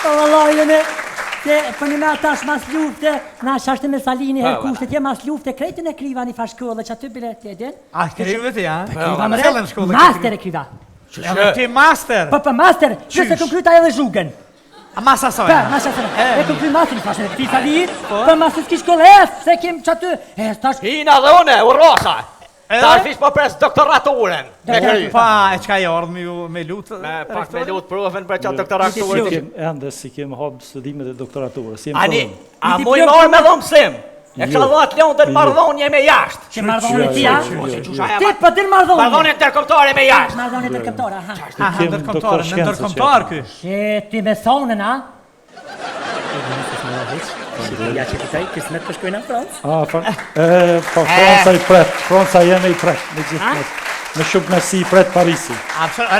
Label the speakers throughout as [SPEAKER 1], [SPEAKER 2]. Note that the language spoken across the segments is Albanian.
[SPEAKER 1] Vallaj, për një me atash mas lufte, na shashtë me Salini her kushtet, je mas lufte, krejtën e kriva një fa shkollë, që aty bilet të edin?
[SPEAKER 2] A, krive të ja?
[SPEAKER 1] Master e kriva.
[SPEAKER 2] Ti master?
[SPEAKER 1] Pa master, që se këm kryta edhe zhugën.
[SPEAKER 2] A masa soja?
[SPEAKER 1] Pa, masa soja. E këm kry master një fashën e këti Salini, për masës ki shkollë, se kem që aty, tash...
[SPEAKER 3] Hina dhe une, u rosa! Ta fish po pres doktoraturen.
[SPEAKER 2] Pa, e qka e ardhë me lutë?
[SPEAKER 3] Pak me lutë proven për qatë doktoraturen.
[SPEAKER 4] Ende si kem hapë studimet e doktoraturës.
[SPEAKER 3] Ani, a muj marrë me dhomësim? E kështë dhat leon të mardhonje me jashtë.
[SPEAKER 1] Që mardhonje ti, a? Ti për të mardhonje?
[SPEAKER 3] Mardhonje ndërkombëtare me jashtë.
[SPEAKER 1] Mardhonje ndërkombëtare, aha.
[SPEAKER 2] Aha, ndërkombëtare, në ndërkombëtar kë.
[SPEAKER 1] Ti me thonën, a? Ja që këtaj, kismet për shkojnë në Francë?
[SPEAKER 4] Po Franca i pret, Franca jeme i pret, me gjithë me. Me shumë nësi i pret Parisi.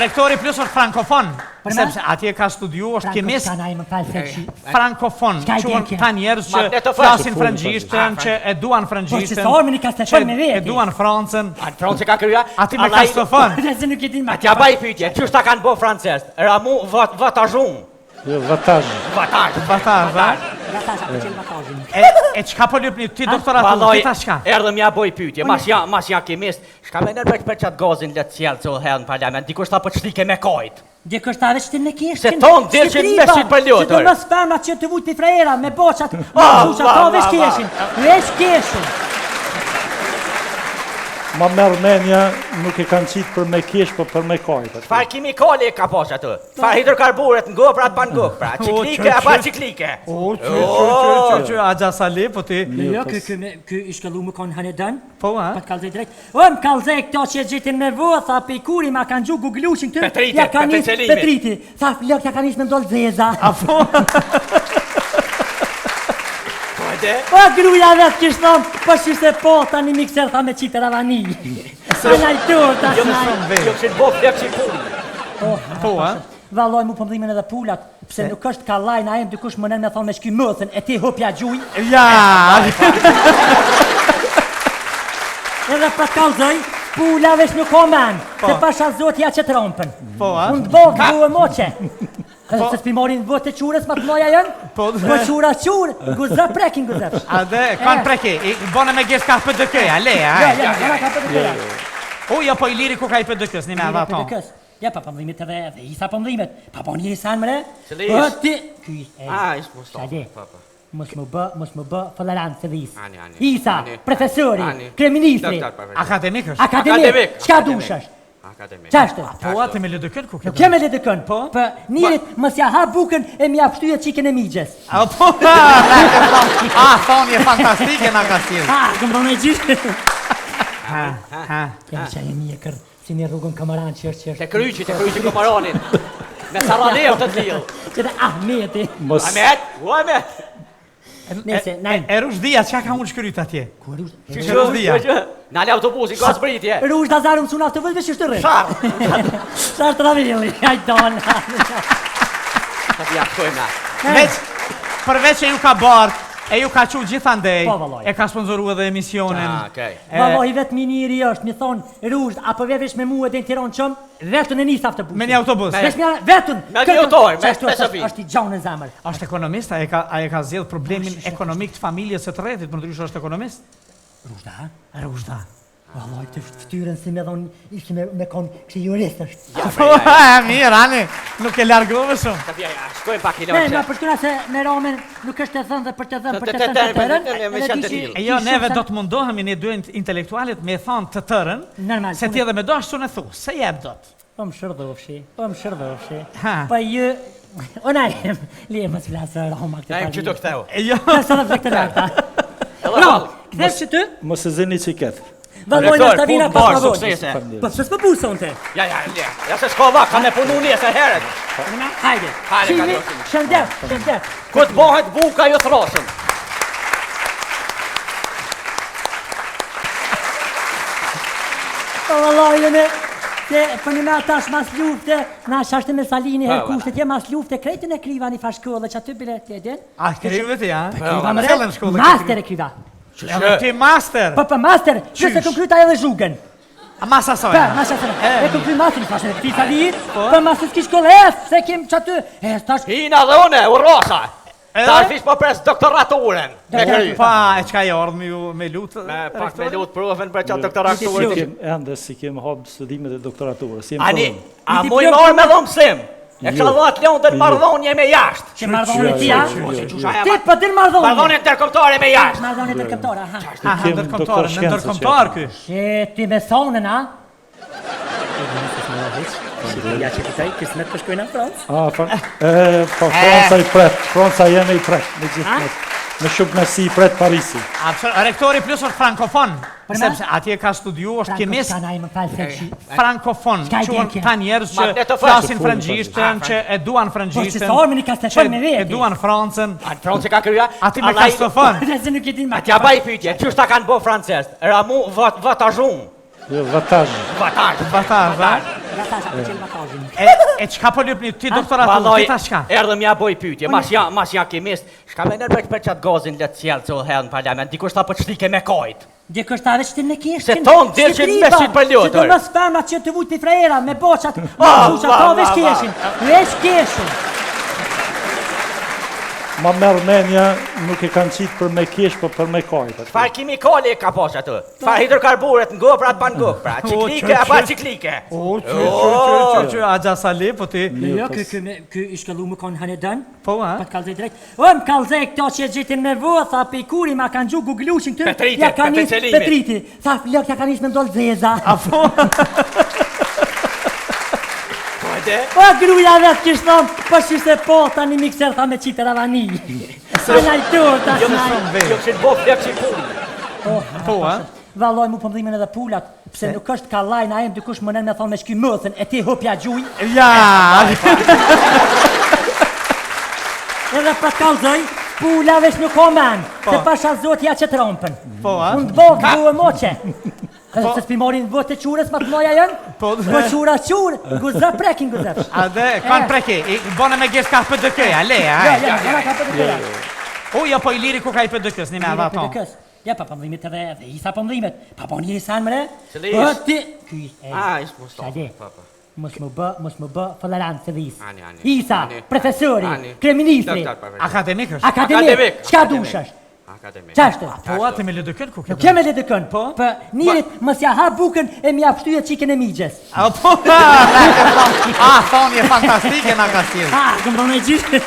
[SPEAKER 2] Rektori plus është frankofon, sepse atje ka studiu, është kemist frankofon, që ta njerës që flasin frëngjishtën, që e duan frëngjishtën, që e duan Francën.
[SPEAKER 3] Francë ka kryja?
[SPEAKER 2] Ati me kastofon.
[SPEAKER 3] Atja baj pytje, qështë ta kanë bo francesë? Ramu vatajun.
[SPEAKER 4] Vatajë.
[SPEAKER 2] E qka po ljupni ti doktoratu, ti ta shka?
[SPEAKER 3] Erdhe mja boj pytje, mas ja kemist, shka me nërbrek për qatë gazin le të cjelë që herë në parlament, dikush ta për që shlike me kajt.
[SPEAKER 1] Dikush ta veç të në kishtin.
[SPEAKER 3] Se tonë dirë që me shqit për ljotër.
[SPEAKER 1] Që do në sperma që të vujt për frejera, me boqat, ta veç kishin, veç kishin.
[SPEAKER 4] Ma mërmenja nuk e kanë qitë për me kish, për për me kajtë.
[SPEAKER 3] Far kimikali e ka poshë atë? Far hidrokarburet në gopra të pan gopra? Ciklike a pa ciklike?
[SPEAKER 2] A gjasali, po ti?
[SPEAKER 1] Jo, kë ishkellu më konë hanedan.
[SPEAKER 2] Po, a?
[SPEAKER 1] Pa të kalzej drejt. Më kalzej këto që gjitin me vë, tha pe i kuri ma kanë gju guglushin të... Petriti. Tha lëk ja kanë ishë me ndollë zeza.
[SPEAKER 2] A po?
[SPEAKER 1] Po gruja vetë kishtë thonë, po shishtë e po, ta një mikser tha me qitë ravani. A najtur, ta snaj.
[SPEAKER 3] Jo kështë bo flek që i punë.
[SPEAKER 2] Po, a?
[SPEAKER 1] Valoj mu pëmdhimin edhe pullat, pse nuk është ka lajna e më dykush më nën me thonë me shky mëthën, e ti hupja gjuj.
[SPEAKER 2] Ja!
[SPEAKER 1] Edhe për kalzoj, pullave sh'nuk o men, se pasha zotja që trompën.
[SPEAKER 2] Po, a?
[SPEAKER 1] Unë të bovë buë moqe. Se s'pi morin vët e qurës ma të moja jënë? Po qura qurë, guzra prekin guzrëpsh.
[SPEAKER 2] A dhe, kanë preki, i bone me gjesë ka për dëkëja, le, a?
[SPEAKER 1] Ja, ka për dëkëja.
[SPEAKER 2] Uja, po i liri ku ka i për dëkës, një me adha tonë.
[SPEAKER 1] Ja, pa pëmdhimit edhe, dhe isa pëmdhimit. Pa po një isan mëre?
[SPEAKER 3] Qële
[SPEAKER 1] ishë? Ti...
[SPEAKER 3] Ishë Mustafa.
[SPEAKER 1] Mos më bë fëllaranë se dhis. Isa, profesori, kreministri.
[SPEAKER 2] Akademik është?
[SPEAKER 1] Akademik. Qka dushështë? Qashtë?
[SPEAKER 2] Po, atë me ledëkën ku ke?
[SPEAKER 1] Nuk kem me ledëkën, për njërit mës ja ha bukën e mi apshtuja qikën e migjes.
[SPEAKER 2] A, po, thonje fantastike nga ka stilë.
[SPEAKER 1] Këmë e gjithë.
[SPEAKER 2] Ja,
[SPEAKER 1] që e mi e kërë, si një rrugën Kamaran që është.
[SPEAKER 3] Te kryqi Kamaranin. Me Sarajev të t'lilë.
[SPEAKER 1] Që dhe Ahmeti.
[SPEAKER 3] Ahmet.
[SPEAKER 1] Nese, najnë.
[SPEAKER 2] E Rushdia, qa ka unë shkryt atje?
[SPEAKER 1] Ku e
[SPEAKER 2] Rushdia?
[SPEAKER 3] Nale autobusi, ka zbritje.
[SPEAKER 1] Rush da zarë më cuna të vëllve që shtë rrë. Sharë të ravilli, hajton.
[SPEAKER 3] Sa t'ja shkojmë na.
[SPEAKER 2] Përveç e ju ka bartë, e ju ka qu gjithandej,
[SPEAKER 1] Po, vallaj.
[SPEAKER 2] e ka sponsoru edhe emisionin.
[SPEAKER 1] Vallaj, vetë miniri është, mi thonë, Rush, apo vesh me mu edhe në Tiron qëmë, vetën e njës aftë busi.
[SPEAKER 2] Me një autobus.
[SPEAKER 1] Vetën.
[SPEAKER 3] Me një autor, me
[SPEAKER 1] është i gjaun e zamër.
[SPEAKER 2] Është ekonomist, a e ka zjedh problemin ekonomik të familjes e të rretit, për ndryshë është ekonomist?
[SPEAKER 1] Rushda?
[SPEAKER 2] Rushda.
[SPEAKER 1] Vallaj, të ftyrën si me thonë, ishë me konë kështë jurist është.
[SPEAKER 2] Mirë, Ani, nuk e largove shumë.
[SPEAKER 3] Shkojmë pak i
[SPEAKER 1] Ne, ma përshkuna se me Romen nuk është të thënë dhe për të thënë të tërën.
[SPEAKER 2] Jo, neve do të mundohemi një dy intelektualit me thonë të tërën, se ti edhe me do ashtu në thu, se jeb do të.
[SPEAKER 1] Po më shërdhofshi. Po ju... O najem, li e më të flasë Roma këtë
[SPEAKER 3] Najem që të këteu.
[SPEAKER 2] Jo.
[SPEAKER 1] Kësë dhe këtë larta. Rom, këthe që ty?
[SPEAKER 4] Mos e zeni që ketë.
[SPEAKER 1] Valojnë është të vina pas
[SPEAKER 3] barë,
[SPEAKER 1] pavojnë.
[SPEAKER 3] suksese.
[SPEAKER 1] Po pësë për pusë onë te?
[SPEAKER 3] Ja se s'ka vak, ka me punu një se heret.
[SPEAKER 1] Hajde. Shëndet.
[SPEAKER 3] Këtë bëhet buka ju throsën.
[SPEAKER 1] Po valojnë për një me atash mas lufte, na shashtë me Salini her kushtet, je mas lufte, krejtën e kriva një fa shkollë, që aty bilet të edin?
[SPEAKER 2] A, krive të ja?
[SPEAKER 1] Master e kriva.
[SPEAKER 2] Ti master?
[SPEAKER 1] Po master, që se këm kryta edhe zhugën.
[SPEAKER 2] Masa soj.
[SPEAKER 1] Pa, masa soj. E ku masin fashë ti Itali, po masa s'kish kollë, se kem çaty. Tash.
[SPEAKER 3] Hina dhe une, u rosa. Ta fish po pres doktoraturen. Me kry.
[SPEAKER 2] Pa, e qka jordh me lutë?
[SPEAKER 3] Pak me lutë provën për qatë doktoraturen.
[SPEAKER 4] Ende si kemë hapë studimet e doktoraturës.
[SPEAKER 3] Ani, a muj marrë me dhomë mësim? E kësha dhoat leon të marrëdhonje me jashtë.
[SPEAKER 1] Që marrëdhonje tia? Ti për të marrëdhonje?
[SPEAKER 3] Marrëdhonje ndërkombëtare me jashtë.
[SPEAKER 1] Marrëdhonje ndërkombëtare, aha.
[SPEAKER 2] Aha, ndërkombëtar ky.
[SPEAKER 1] Ti me thonën, a? Ja që këtaj, kismet për shkojnë në Francë?
[SPEAKER 4] Po Franca i pret, Franca jeme i pret, me gjithë mes. Me shumë nësi i pret Parisi.
[SPEAKER 2] Rektori plus është frankofon, sepse atje ka studiu, është kemist frankofon, që ta njerëz që flasin frëngjishtën, që e duan frëngjishtën, që e duan Francën.
[SPEAKER 3] Francë ka kryja?
[SPEAKER 2] Ati me kastofon.
[SPEAKER 3] Atja baj pytje, qështë ta kanë bo francesë? Ramu vatajun.
[SPEAKER 4] Jo, vataj.
[SPEAKER 2] E qka po lypni ti doktoratur, ti ta shka?
[SPEAKER 3] Erdhe mja boj pytje, mas ja kemist, shka me nërbe për qatë gazin le të cjellë që o herë në parlament, dikush ta për qëllike me kajt.
[SPEAKER 1] Dikush ta veç të në kishtin.
[SPEAKER 3] Se tonë dirë që në mesit për ljotër.
[SPEAKER 1] Që të më spermat që të vujt për frejera, me boqat, me shushat, ta veç kishin.
[SPEAKER 4] Ma merë menja nuk e kanë qitë për me kish, për për me kajt.
[SPEAKER 3] Far kimikali e ka posh atë? Far hidrokarburet në goprat pa në gopra? Ciklike a pa ciklike?
[SPEAKER 2] A gjasali, po ti?
[SPEAKER 1] Jo, kë ishkallu më konë hanedan.
[SPEAKER 2] Po, ha?
[SPEAKER 1] Pa të kalzej drejt. Më kalzej këto që e gjitin me vë, tha pe i kuri ma kanë gju guglushin këtë. Petriti. Tha flok ja kanë ishë me ndollë zeza.
[SPEAKER 2] A po?
[SPEAKER 1] Po gruja vetë kishtë thonë, po shishtë e po, ta një mikser tha me qitë ravani. Se najtur, ta snaj.
[SPEAKER 3] Jo që të bo flek që i punë.
[SPEAKER 2] Po, ha?
[SPEAKER 1] Valoj mu pëmdhimin edhe pullat, pse nuk është ka lajna e më dykush më nën me thonë me shky mëthën, e ti hupja gjuj.
[SPEAKER 2] Ja!
[SPEAKER 1] Edhe për kalzoj, pulla vesh nuk o men, se pasha zotja që trompën.
[SPEAKER 2] Po, ha?
[SPEAKER 1] Unë të bovë duhe moqe. Se s'pi morin vëtë të qurës ma të moja jënë? Po qura qurë, guzë prekin guzë.
[SPEAKER 2] Ade, kanë preki, bone me gjesë ka PDK-ja, leja,
[SPEAKER 1] Ja, ka PDK-ja.
[SPEAKER 2] Ja, po i liri ku ka i PDK-s, një me adha tonë.
[SPEAKER 1] Ja, pa pëmdhimit edhe, dhe isa pëmdhimit. Pa po njëri sanë mëre?
[SPEAKER 3] Qële ish?
[SPEAKER 1] Ti...
[SPEAKER 3] Ishë më stofë.
[SPEAKER 1] Mos më bë fëllarant se vis. Isa, profesori, kreministri.
[SPEAKER 2] Akademik është?
[SPEAKER 1] Akademik. Qka dush është?
[SPEAKER 3] Akademik.
[SPEAKER 1] Qashtë?
[SPEAKER 2] Po, atë me ledëkën ku këtë?
[SPEAKER 1] Nuk kem e ledëkën, po? Për njërit mës ja ha bukën e mi apshtyje qikën e migjes.
[SPEAKER 2] A, po, thonë je fantastike nga ka stilë.
[SPEAKER 1] Këmë thonë e gjithë.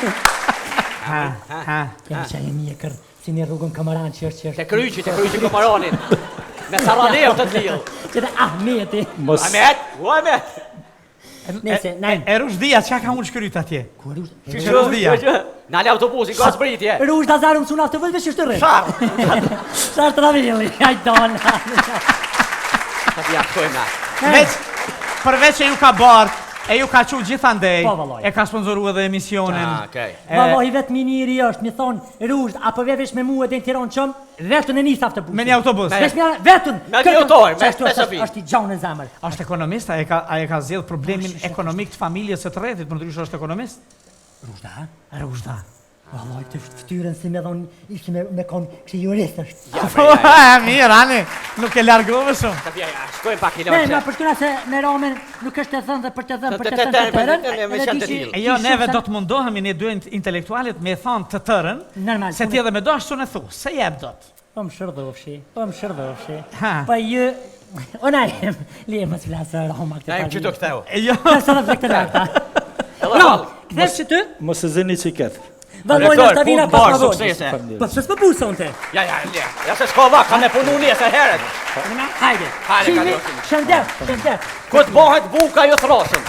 [SPEAKER 2] Kemë
[SPEAKER 1] qaj e mi e kërë, si një rrugën këmaran që është.
[SPEAKER 3] Te kryqi këmaranin. Me Saranev të t'lilë.
[SPEAKER 1] Që dhe Ahmeti.
[SPEAKER 3] Ahmet.
[SPEAKER 1] Nese, najmë.
[SPEAKER 2] E Rushdia, qa ka unë shkryt atje?
[SPEAKER 1] Ku e
[SPEAKER 2] Rushdia?
[SPEAKER 3] Nale autobusi, ka zbritje.
[SPEAKER 1] Rush da zarëm su në autobus, veç është të rrë. Sharë të ravilli, hajdonë.
[SPEAKER 3] Sa t'ja shkojmë na.
[SPEAKER 2] Përveç e ju ka bartë, e ju ka qu gjithandej,
[SPEAKER 1] Po, vallaj.
[SPEAKER 2] e ka sponsoru edhe emisionin.
[SPEAKER 1] Valloj, vetë miniri është, mi thonë, Rush, apo vesh me mu e dhe në Tiron qëmë, vetën e njësë autobusin.
[SPEAKER 2] Me një autobus.
[SPEAKER 1] Vetën.
[SPEAKER 3] Me një autor, me specifik.
[SPEAKER 1] është i gjonë në zemër.
[SPEAKER 2] Është ekonomist, a e ka zjedhë problemin ekonomik të familjes së të rretit, për ndryshë është ekonomist?
[SPEAKER 1] Rushda?
[SPEAKER 2] Rushda.
[SPEAKER 1] Valloj, të ftyrën si me dhonë, ishë me konë kështë jurist është.
[SPEAKER 2] Mirë, Ani, nuk e largove shumë.
[SPEAKER 3] Shkojmë pak i
[SPEAKER 1] Ne,
[SPEAKER 3] loqe.
[SPEAKER 1] për shkuna se me Romen nuk është të thënë dhe për të thënë, për të thënë të tërën.
[SPEAKER 2] E jo, neve do të mundohemi ne dy intelektualit me thonë të tërën,
[SPEAKER 1] Normal.
[SPEAKER 2] se ti edhe me do ashtu në thu, se jeb do të.
[SPEAKER 1] Po më shërdofshi. Po ju... O najmë, lije më të flasë Roma këtë
[SPEAKER 3] Najmë që të këtheu.
[SPEAKER 2] E jo.
[SPEAKER 1] Kësë dhe flektë larta. No, këthesh që ty?
[SPEAKER 4] Mos e zeni që ketë.
[SPEAKER 1] Valloj në shtavina pas
[SPEAKER 3] barë,
[SPEAKER 1] më vojnë.
[SPEAKER 3] suksese.
[SPEAKER 1] Po së s'pë pusën të?
[SPEAKER 3] Ja se s'ka vak, ka me punu një se heret.
[SPEAKER 1] Hajde.
[SPEAKER 3] Hajde,
[SPEAKER 1] Shëndet.
[SPEAKER 3] Këtë bëhet buka ju thrasin.